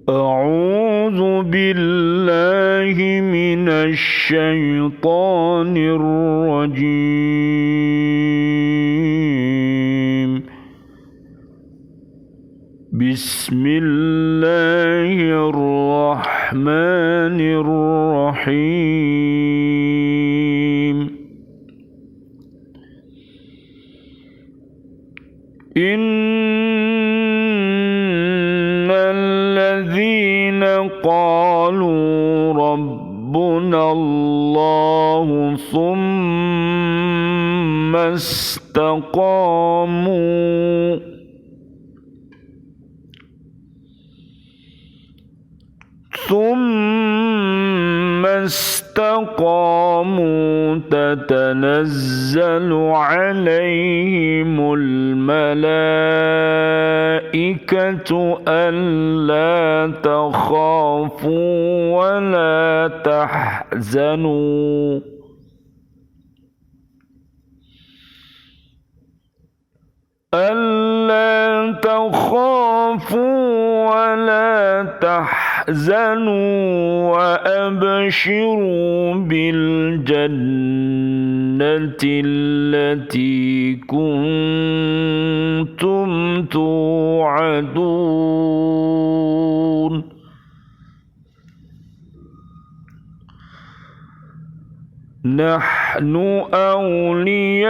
أعوذ بالله من الشيطان الرجيم. بسم الله الرحمن الرحيم. إن الذين قالوا ربنا الله ثم استقاموا تتنزل عليهم الملائكة ألا تخافوا ولا تحزنوا وأبشروا بالجنة التي كنتم توعدون. نحن أولياؤكم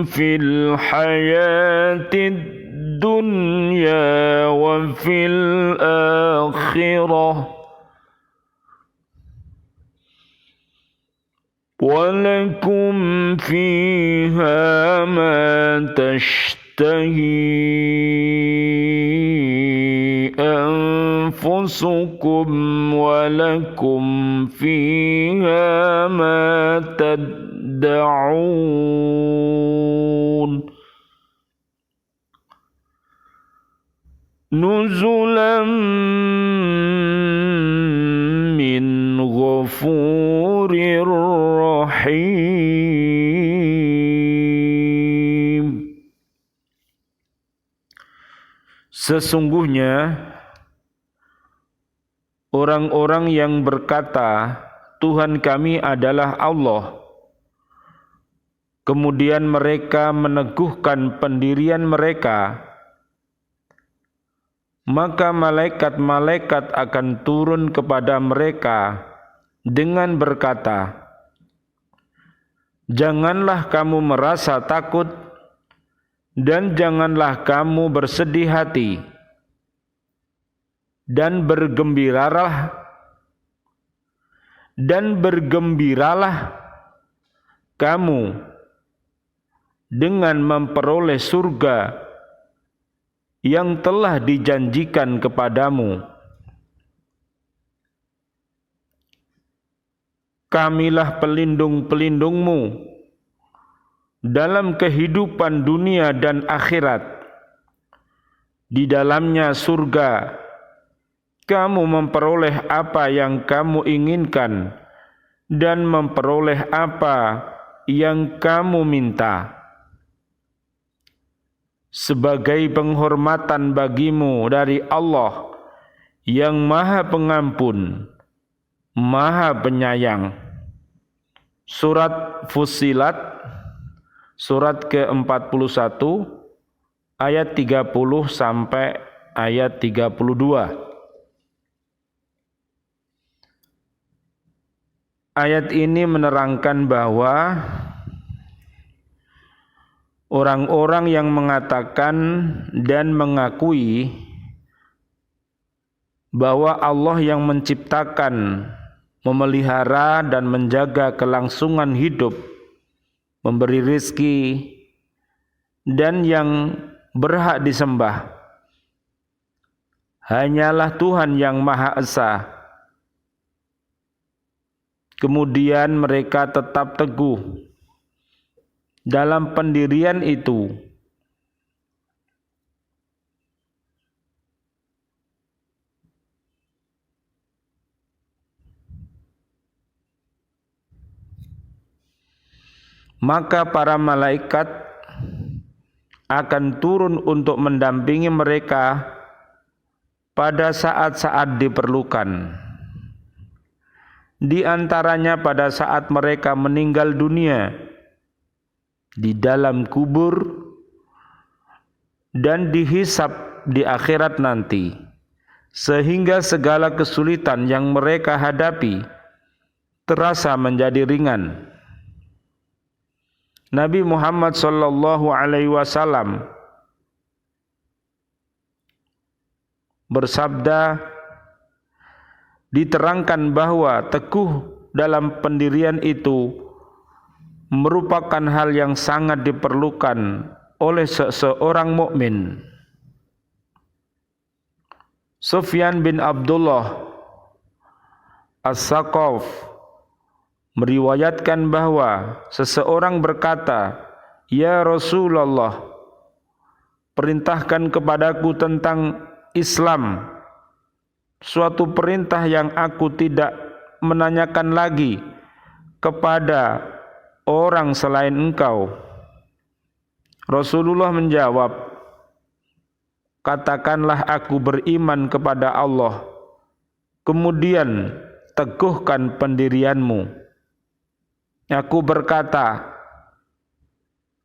في الحياة الدنيا وفي الآخرة ولكم فيها ما تشتهي أنفسكم ولكم فيها ما تدعون. نزلا من غفور رحيم. Sesungguhnya orang-orang yang berkata, Tuhan kami adalah Allah, kemudian mereka meneguhkan pendirian mereka, maka malaikat-malaikat akan turun kepada mereka dengan berkata, janganlah kamu merasa takut dan janganlah kamu bersedih hati, dan bergembiralah kamu dengan memperoleh surga yang telah dijanjikan kepadamu. Kamilah pelindung-pelindungmu dalam kehidupan dunia dan akhirat. Di dalamnya surga, kamu memperoleh apa yang kamu inginkan dan memperoleh apa yang kamu minta. Sebagai penghormatan bagimu dari Allah yang Maha Pengampun, Maha Penyayang. Surat Fussilat, surat ke-41, ayat 30 sampai ayat 32. Ayat ini menerangkan bahwa orang-orang yang mengatakan dan mengakui bahwa Allah yang menciptakan, memelihara dan menjaga kelangsungan hidup, memberi rizki, dan yang berhak disembah hanyalah Tuhan yang Maha Esa. Kemudian mereka tetap teguh dalam pendirian itu. Maka para malaikat akan turun untuk mendampingi mereka pada saat-saat diperlukan. Di antaranya pada saat mereka meninggal dunia, di dalam kubur, dan dihisab di akhirat nanti, sehingga segala kesulitan yang mereka hadapi terasa menjadi ringan. Nabi Muhammad sallallahu alaihi wasallam bersabda, diterangkan bahwa teguh dalam pendirian itu merupakan hal yang sangat diperlukan oleh seseorang mukmin. Sufyan bin Abdullah As-Saqaf meriwayatkan bahwa seseorang berkata, "Ya Rasulullah, perintahkan kepadaku tentang Islam, suatu perintah yang aku tidak menanyakan lagi kepada orang selain engkau." Rasulullah menjawab, "Katakanlah aku beriman kepada Allah, kemudian teguhkan pendirianmu." Aku berkata,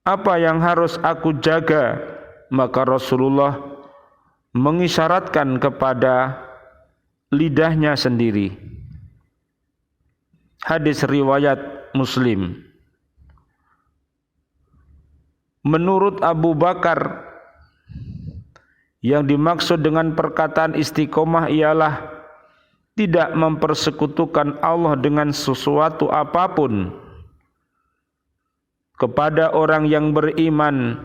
"Apa yang harus aku jaga?" Maka Rasulullah mengisyaratkan kepada lidahnya sendiri. Hadis riwayat Muslim. Menurut Abu Bakar, yang dimaksud dengan perkataan istiqomah ialah tidak mempersekutukan Allah dengan sesuatu apapun. Kepada orang yang beriman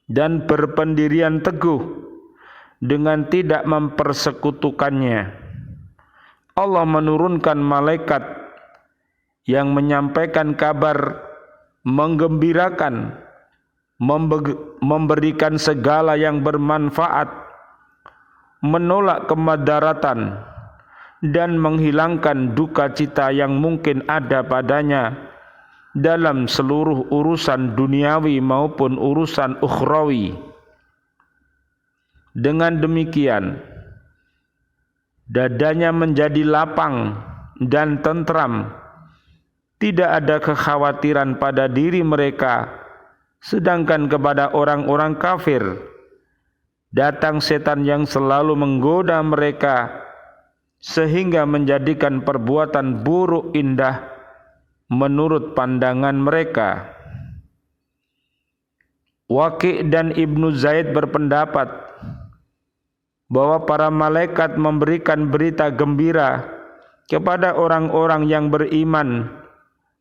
dan berpendirian teguh dengan tidak mempersekutukannya, Allah menurunkan malaikat yang menyampaikan kabar, menggembirakan, memberikan segala yang bermanfaat, menolak kemadaratan, dan menghilangkan duka cita yang mungkin ada padanya dalam seluruh urusan duniawi maupun urusan ukhrawi. Dengan demikian, dadanya menjadi lapang dan tentram, tidak ada kekhawatiran pada diri mereka. Sedangkan kepada orang-orang kafir, datang setan yang selalu menggoda mereka, sehingga menjadikan perbuatan buruk indah menurut pandangan mereka. Waqi' dan Ibnu Zaid berpendapat bahwa para malaikat memberikan berita gembira kepada orang-orang yang beriman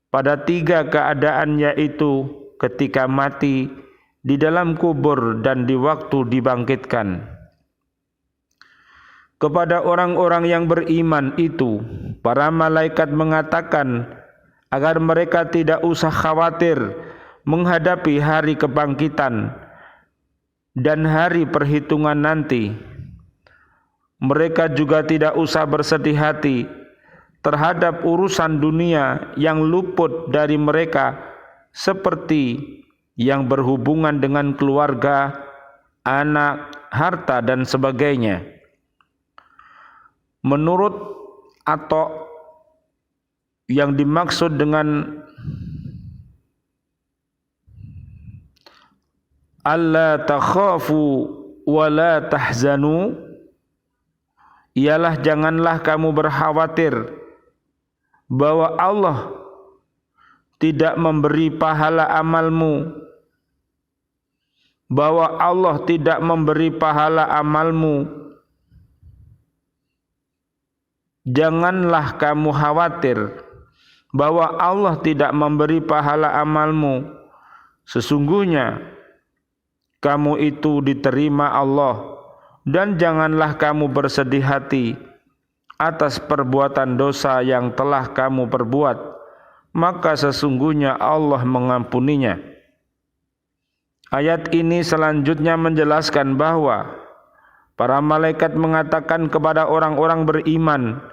pada 3 keadaan, yaitu ketika mati, di dalam kubur, dan di waktu dibangkitkan. Kepada orang-orang yang beriman itu, para malaikat mengatakan agar mereka tidak usah khawatir menghadapi hari kebangkitan dan hari perhitungan nanti. Mereka juga tidak usah bersedih hati terhadap urusan dunia yang luput dari mereka, seperti yang berhubungan dengan keluarga, anak, harta, dan sebagainya. Menurut Atta', yang dimaksud dengan alla takhafu wa la tahzanu ialah janganlah kamu berkhawatir bahwa Allah tidak memberi pahala amalmu, bahwa Allah tidak memberi pahala amalmu. Janganlah kamu khawatir bahwa Allah tidak memberi pahala amalmu. Sesungguhnya kamu itu diterima Allah, dan janganlah kamu bersedih hati atas perbuatan dosa yang telah kamu perbuat, maka sesungguhnya Allah mengampuninya. Ayat ini selanjutnya menjelaskan bahwa para malaikat mengatakan kepada orang-orang beriman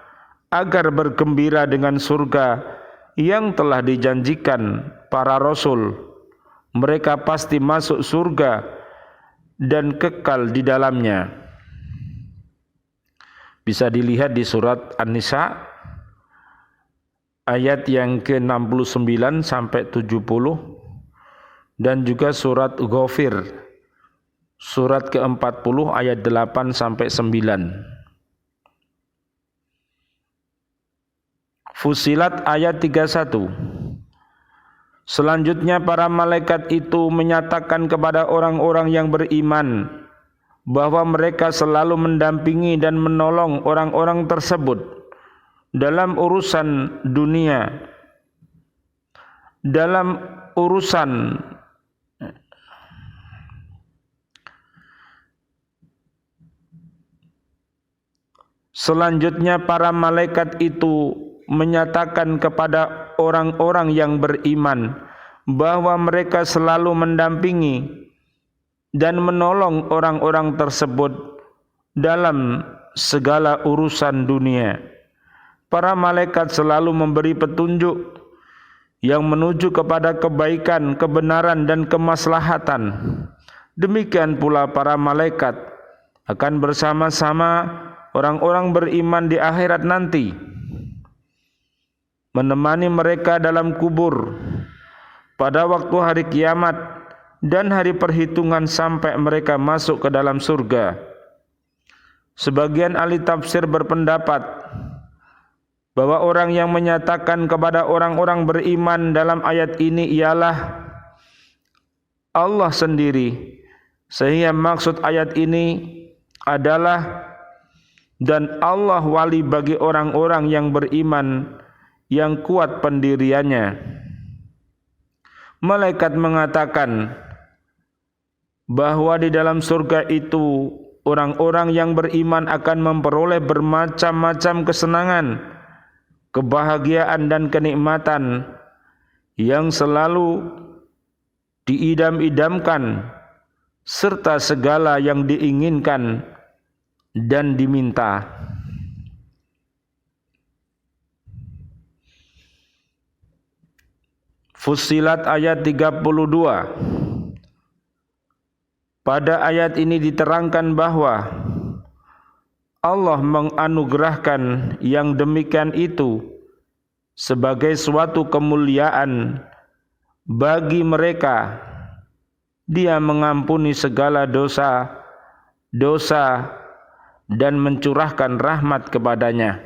agar bergembira dengan surga yang telah dijanjikan para rasul, mereka pasti masuk surga dan kekal di dalamnya. Bisa dilihat di surat An-Nisa ayat yang ke-69 sampai 70 dan juga surat Ghafir surat ke-40 ayat 8 sampai 9. Fussilat ayat 31. Selanjutnya para malaikat itu menyatakan kepada orang-orang yang beriman bahwa mereka selalu mendampingi dan menolong orang-orang tersebut dalam urusan dunia, dalam urusan selanjutnya para malaikat itu menyatakan kepada orang-orang yang beriman bahwa mereka selalu mendampingi dan menolong orang-orang tersebut dalam segala urusan dunia. Para malaikat selalu memberi petunjuk yang menuju kepada kebaikan, kebenaran dan kemaslahatan. Demikian pula para malaikat akan bersama-sama orang-orang beriman di akhirat nanti, menemani mereka dalam kubur pada waktu hari kiamat dan hari perhitungan sampai mereka masuk ke dalam surga. Sebagian ahli tafsir berpendapat bahwa orang yang menyatakan kepada orang-orang beriman dalam ayat ini ialah Allah sendiri, sehingga maksud ayat ini adalah dan Allah wali bagi orang-orang yang beriman yang kuat pendiriannya. Malaikat mengatakan bahwa di dalam surga itu orang-orang yang beriman akan memperoleh bermacam-macam kesenangan, kebahagiaan dan kenikmatan yang selalu diidam-idamkan serta segala yang diinginkan dan diminta. Fussilat ayat 32. Pada ayat ini diterangkan bahwa Allah menganugerahkan yang demikian itu sebagai suatu kemuliaan bagi mereka. Dia mengampuni segala dosa dan mencurahkan rahmat kepadanya.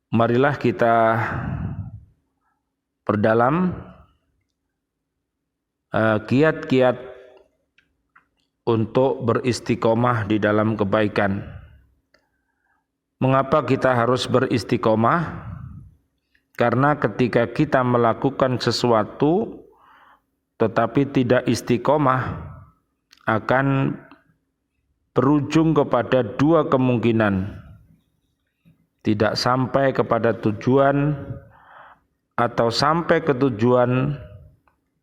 Marilah kita perdalam kiat-kiat untuk beristiqomah di dalam kebaikan. Mengapa kita harus beristiqomah? Karena ketika kita melakukan sesuatu tetapi tidak istiqomah, akan berujung kepada dua kemungkinan: tidak sampai kepada tujuan atau sampai ke tujuan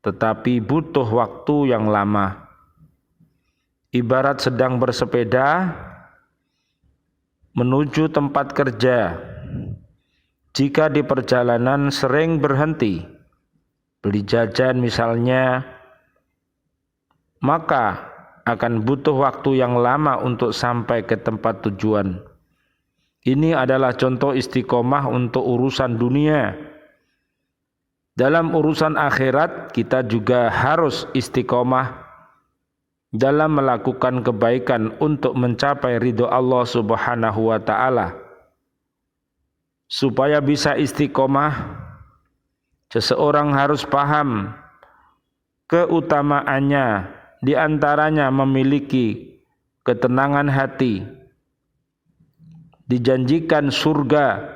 tetapi butuh waktu yang lama. Ibarat sedang bersepeda menuju tempat kerja. Jika di perjalanan sering berhenti, beli jajan misalnya, maka akan butuh waktu yang lama untuk sampai ke tempat tujuan. Ini adalah contoh istiqomah untuk urusan dunia. Dalam urusan akhirat kita juga harus istiqomah dalam melakukan kebaikan untuk mencapai ridho Allah Subhanahu wa ta'ala. Supaya bisa istiqomah, seseorang harus paham keutamaannya, di antaranya memiliki ketenangan hati, dijanjikan surga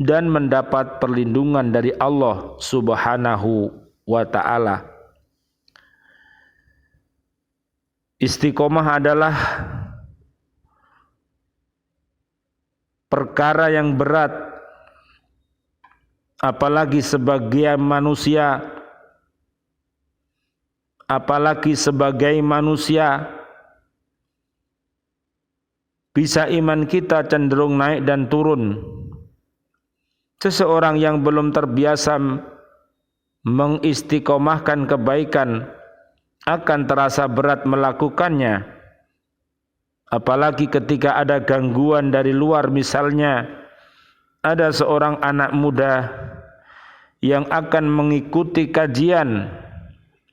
dan mendapat perlindungan dari Allah Subhanahu wa ta'ala. Istiqomah adalah perkara yang berat, apalagi sebagai manusia bisa iman kita cenderung naik dan turun. Seseorang yang belum terbiasa mengistiqomahkan kebaikan akan terasa berat melakukannya, apalagi ketika ada gangguan dari luar. Misalnya ada seorang anak muda yang akan mengikuti kajian,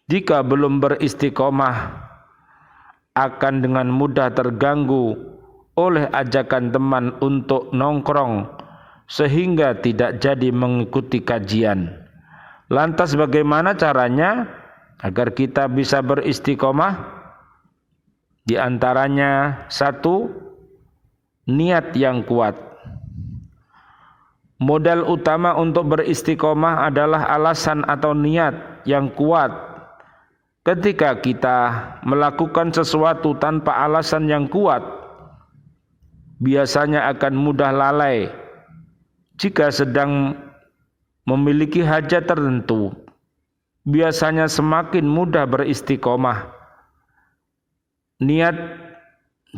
jika belum beristiqomah akan dengan mudah terganggu oleh ajakan teman untuk nongkrong sehingga tidak jadi mengikuti kajian. Lantas bagaimana caranya agar kita bisa beristiqomah? Di antaranya satu, niat yang kuat. Modal utama untuk beristiqomah adalah alasan atau niat yang kuat. Ketika kita melakukan sesuatu tanpa alasan yang kuat, biasanya akan mudah lalai. Jika sedang memiliki hajat tertentu, biasanya semakin mudah beristiqomah. Niat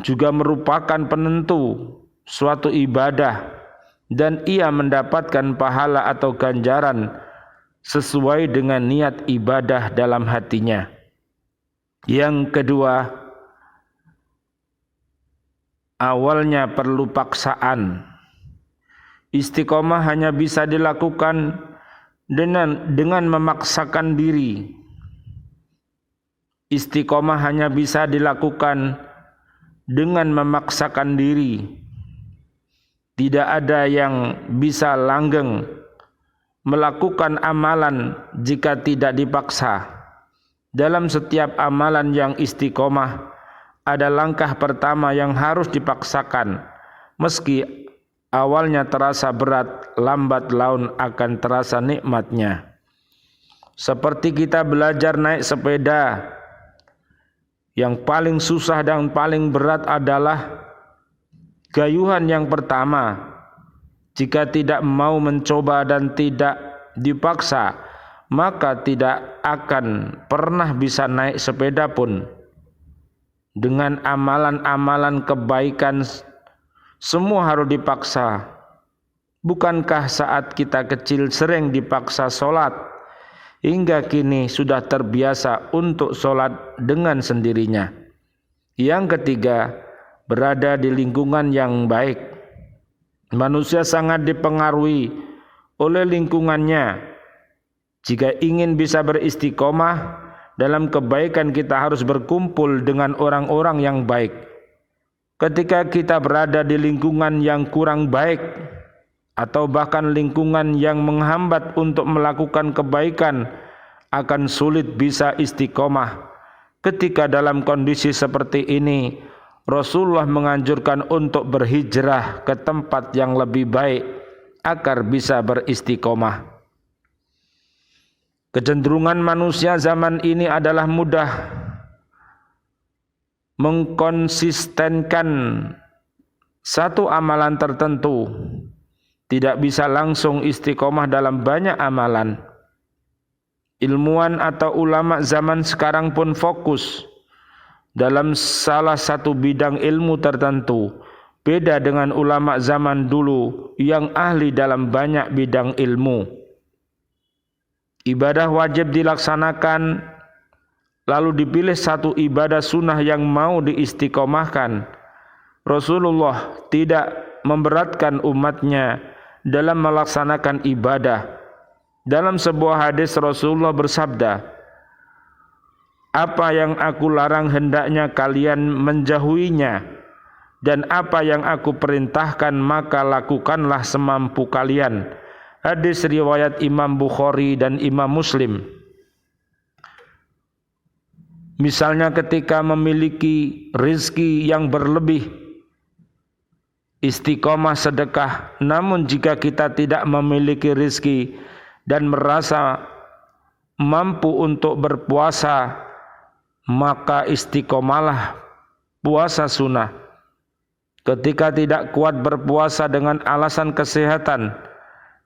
juga merupakan penentu suatu ibadah dan ia mendapatkan pahala atau ganjaran sesuai dengan niat ibadah dalam hatinya. Yang kedua, awalnya perlu paksaan. Istiqomah hanya bisa dilakukan dengan memaksakan diri. Istiqomah hanya bisa dilakukan dengan memaksakan diri. Tidak ada yang bisa langgeng melakukan amalan jika tidak dipaksa. Dalam setiap amalan yang istiqomah, ada langkah pertama yang harus dipaksakan. Meski awalnya terasa berat, lambat laun akan terasa nikmatnya. Seperti kita belajar naik sepeda, yang paling susah dan paling berat adalah gayuhan yang pertama. Jika tidak mau mencoba dan tidak dipaksa, maka tidak akan pernah bisa naik sepeda pun. Dengan amalan-amalan kebaikan semua harus dipaksa. Bukankah saat kita kecil sering dipaksa sholat, hingga kini sudah terbiasa untuk sholat dengan sendirinya. Yang ketiga, berada di lingkungan yang baik. Manusia sangat dipengaruhi oleh lingkungannya. Jika ingin bisa beristiqomah dalam kebaikan, kita harus berkumpul dengan orang-orang yang baik. Ketika kita berada di lingkungan yang kurang baik atau bahkan lingkungan yang menghambat untuk melakukan kebaikan, akan sulit bisa istiqomah. Ketika dalam kondisi seperti ini, Rasulullah menganjurkan untuk berhijrah ke tempat yang lebih baik agar bisa beristiqomah. Kecenderungan manusia zaman ini adalah mudah mengkonsistenkan satu amalan tertentu, tidak bisa langsung istiqomah dalam banyak amalan. Ilmuwan atau ulama zaman sekarang pun fokus dalam salah satu bidang ilmu tertentu, beda dengan ulama zaman dulu yang ahli dalam banyak bidang ilmu. Ibadah wajib dilaksanakan, lalu dipilih satu ibadah sunnah yang mau diistiqomahkan. Rasulullah tidak memberatkan umatnya dalam melaksanakan ibadah. Dalam sebuah hadis Rasulullah bersabda, "Apa yang aku larang hendaknya kalian menjauhinya, dan apa yang aku perintahkan maka lakukanlah semampu kalian." Hadis riwayat Imam Bukhari dan Imam Muslim. Misalnya ketika memiliki rizki yang berlebih, istiqomah sedekah. Namun jika kita tidak memiliki rizki dan merasa mampu untuk berpuasa, maka istiqomahlah puasa sunnah. Ketika tidak kuat berpuasa dengan alasan kesehatan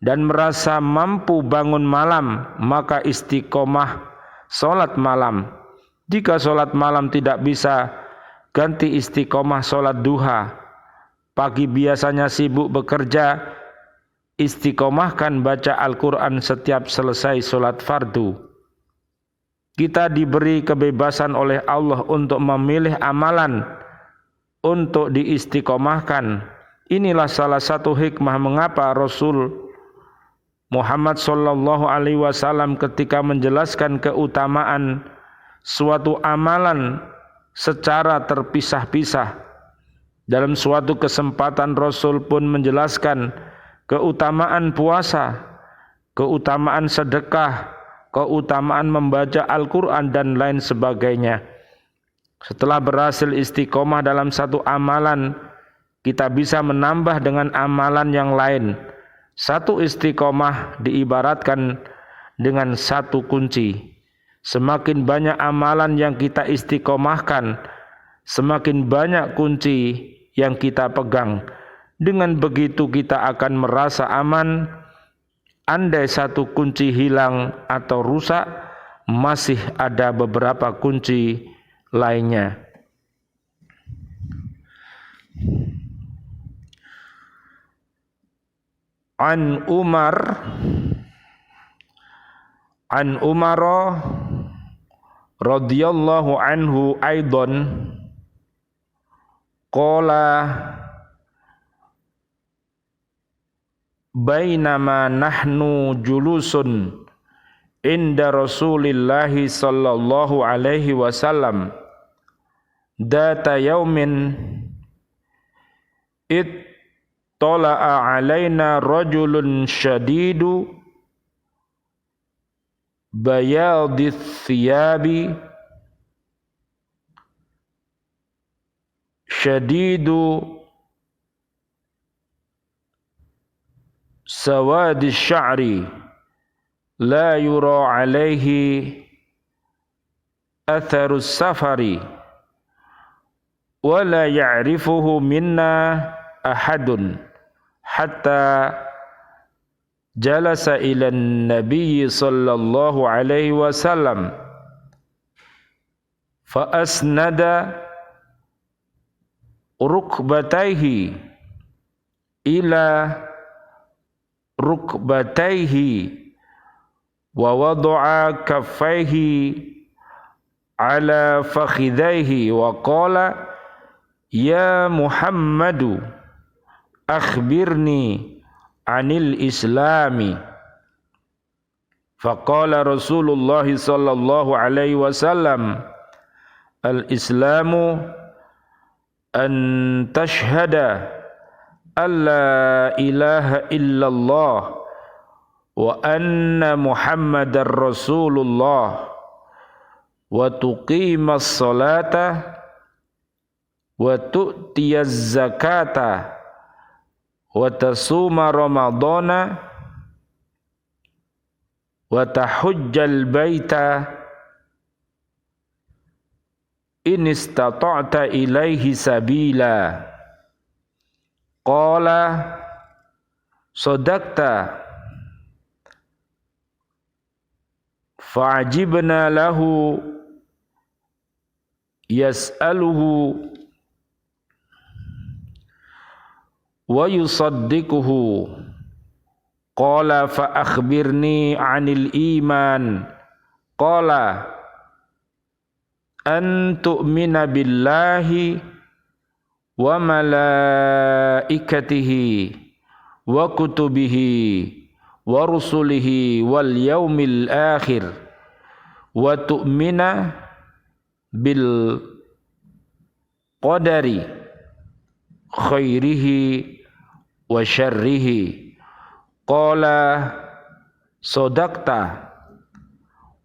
dan merasa mampu bangun malam, maka istiqomah sholat malam. Jika sholat malam tidak bisa, ganti istiqomah sholat duha. pagi biasanya sibuk bekerja, istiqomahkan baca Al-Quran setiap selesai sholat fardu. Kita diberi kebebasan oleh Allah untuk memilih amalan untuk diistiqomahkan. Inilah salah satu hikmah mengapa Rasul Muhammad sallallahu alaihi wasallam ketika menjelaskan keutamaan suatu amalan secara terpisah-pisah. Dalam suatu kesempatan Rasul pun menjelaskan keutamaan puasa, keutamaan sedekah, keutamaan membaca Al-Quran dan lain sebagainya. Setelah berhasil istiqomah dalam satu amalan, kita bisa menambah dengan amalan yang lain. Satu istiqomah diibaratkan dengan satu kunci. Semakin banyak amalan yang kita istiqomahkan, semakin banyak kunci yang kita pegang. Dengan begitu kita akan merasa aman. Andai satu kunci hilang atau rusak, masih ada beberapa kunci lainnya. An Umar radhiyallahu anhu aidan qala bainama nahnu julusun inda Rasulillahi sallallahu alaihi wasallam data yaumin ittala'a alaina rajulun syadidu bayadith thiyabi syadidu sawadi sya'ri la yura alaihi atharus safari wa la ya'rifuhu minna ahadun hatta jalasa ila an-nabiy sallallahu alaihi wasallam fa asnada rukbatayhi ila rukbatayhi wa wada'a kaffayhi ala fakhidayhi wa qala ya Muhammadu akhbirni anil islami. Faqala Rasulullah sallallahu alaihi wasallam al-islamu an tashhada alla ilaha illallah wa anna Muhammadar Rasulullah wa tuqimas salata wa tu'tiyaz zakata wa tasuma ramadana wa tahujjal baita in istata'ta ilaihi sabila. Qala sadaqta fa'ajibna lahu yas'aluhu wa yusaddiquhu. Qala fa akhbirni 'anil iman. Qala an tu'mina billahi wa malaikatihi wa kutubihi wa rusulihi wal yaumil akhir wa tu'mina bil qadari khairihi wa syarrihi. Qala sadaqta.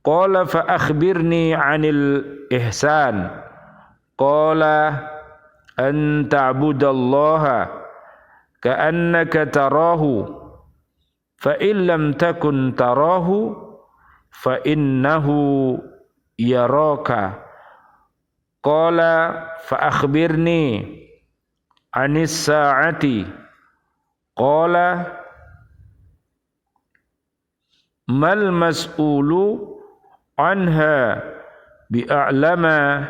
Qala fa akhbirni 'anil ihsan. Qala an ta'budallaha ka'annaka tarahu fa in lam takun tarahu fa innahu yaraka. Qala fa akhbirni anis sa'ati. Qala mal mas'ulu anha bi'a'lama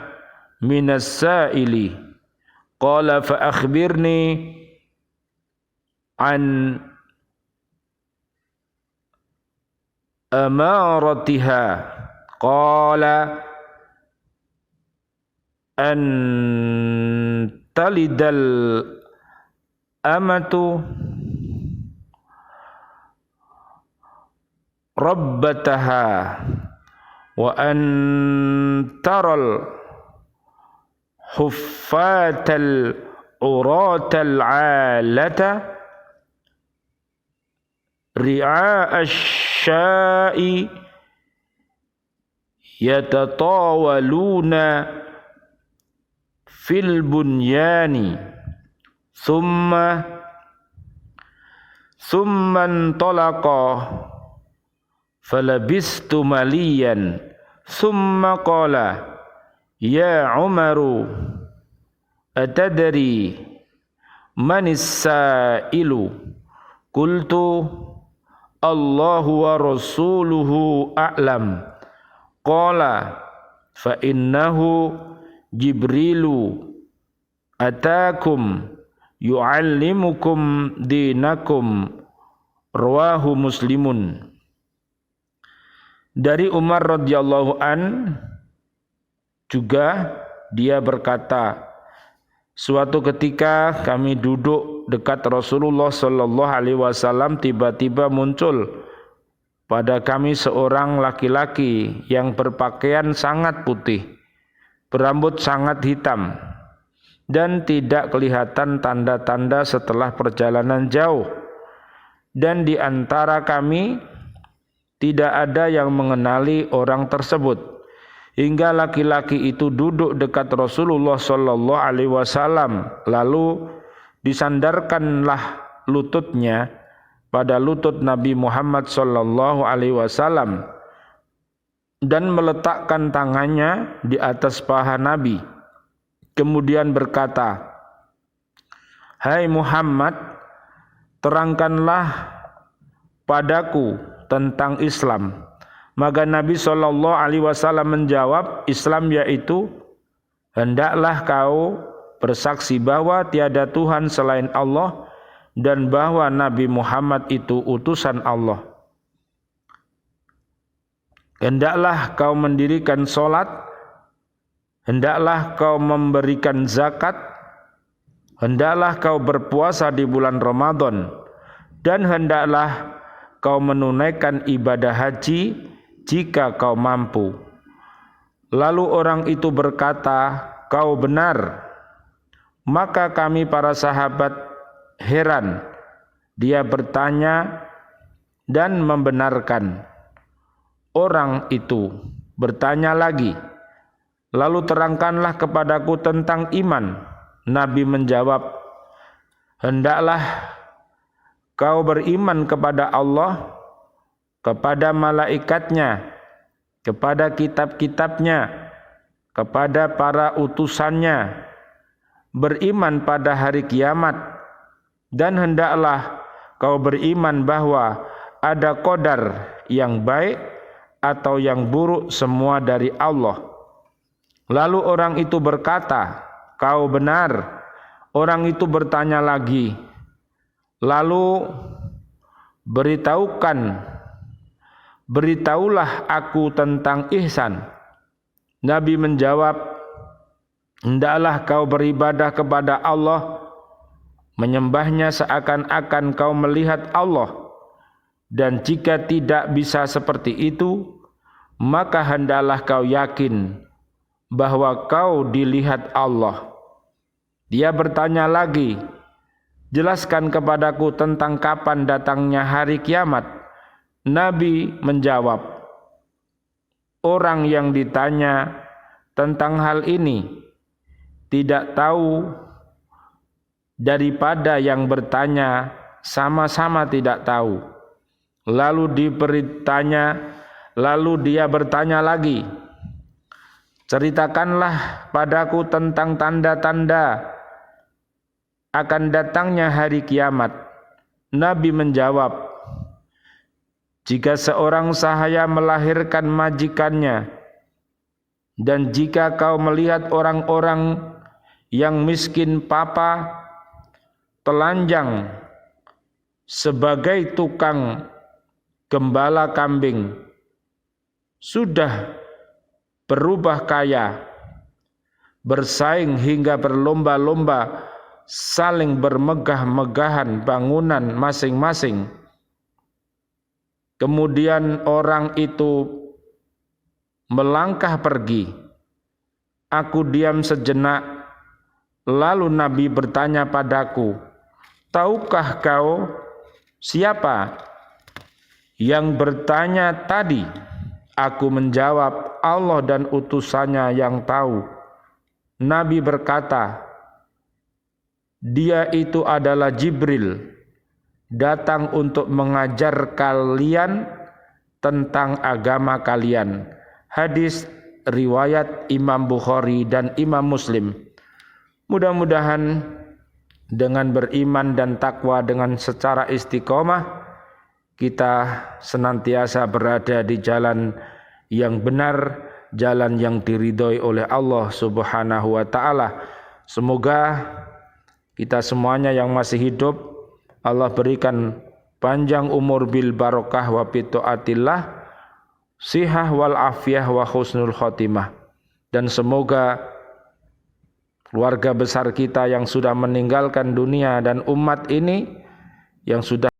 minas sa'ili. Qala fa akhbirni an amaratiha qala an talidal amatu rabbataha wa an taral huffatal uratal alata ri'a asy-syai yatatawaluna fil bunyani thumma intalaqa falabistu maliyan thumma qala ya Umaru atadri manis sa'ilu qultu Allahu wa rasuluhu a'lam qala fa innahu Jibrilu atakum yu'allimukum dinakum rawahu Muslimun. Dari Umar radhiyallahu an juga dia berkata, suatu ketika kami duduk dekat Rasulullah sallallahu alaihi wasallam, tiba-tiba muncul pada kami seorang laki-laki yang berpakaian sangat putih, berambut sangat hitam, dan tidak kelihatan tanda-tanda setelah perjalanan jauh. Dan di antara kami tidak ada yang mengenali orang tersebut. Hingga laki-laki itu duduk dekat Rasulullah sallallahu alaihi wasallam, lalu disandarkanlah lututnya pada lutut Nabi Muhammad sallallahu alaihi wasallam dan meletakkan tangannya di atas paha Nabi. Kemudian berkata, "Hai Muhammad, terangkanlah padaku tentang Islam." Maka Nabi sallallahu alaihi wasallam menjawab, Islam yaitu hendaklah kau bersaksi bahwa tiada Tuhan selain Allah dan bahwa Nabi Muhammad itu utusan Allah. Hendaklah kau mendirikan salat, hendaklah kau memberikan zakat, hendaklah kau berpuasa di bulan Ramadan, dan hendaklah kau menunaikan ibadah haji jika kau mampu. Lalu orang itu berkata, kau benar. Maka kami para sahabat heran. Dia bertanya dan membenarkan. Orang itu bertanya lagi, lalu terangkanlah kepadaku tentang iman. Nabi menjawab, hendaklah kau beriman kepada Allah, kepada malaikatnya, kepada kitab-kitabnya, kepada para utusannya, beriman pada hari kiamat, dan hendaklah kau beriman bahwa ada qadar yang baik atau yang buruk semua dari Allah. Lalu orang itu berkata, kau benar. Orang itu bertanya lagi, lalu beritahulah aku tentang ihsan. Nabi menjawab, hendaklah kau beribadah kepada Allah, menyembahnya seakan-akan kau melihat Allah. Dan jika tidak bisa seperti itu, maka hendaklah kau yakin bahwa kau dilihat Allah. Dia bertanya lagi, jelaskan kepadaku tentang kapan datangnya hari kiamat. Nabi menjawab, orang yang ditanya tentang hal ini tidak tahu daripada yang bertanya sama-sama tidak tahu. Lalu dia bertanya lagi, ceritakanlah padaku tentang tanda-tanda akan datangnya hari kiamat. Nabi menjawab, jika seorang sahaya melahirkan majikannya, dan jika kau melihat orang-orang yang miskin papa, telanjang, sebagai tukang gembala kambing sudah berubah kaya, bersaing hingga berlomba-lomba, saling bermegah-megahan bangunan masing-masing. Kemudian orang itu melangkah pergi. Aku diam sejenak, lalu Nabi bertanya padaku, tahukah kau siapa yang bertanya tadi? Aku menjawab, Allah dan utusannya yang tahu. Nabi berkata, dia itu adalah Jibril, datang untuk mengajar kalian tentang agama kalian. Hadis riwayat Imam Bukhari dan Imam Muslim. Mudah-mudahan dengan beriman dan takwa dengan secara istiqomah kita senantiasa berada di jalan yang benar, jalan yang diridhoi oleh Allah Subhanahu wa taala. Semoga kita semuanya yang masih hidup Allah berikan panjang umur bil barokah wa bitaatillah, sihah wal afiyah wa husnul khotimah. Dan semoga keluarga besar kita yang sudah meninggalkan dunia dan umat ini yang sudah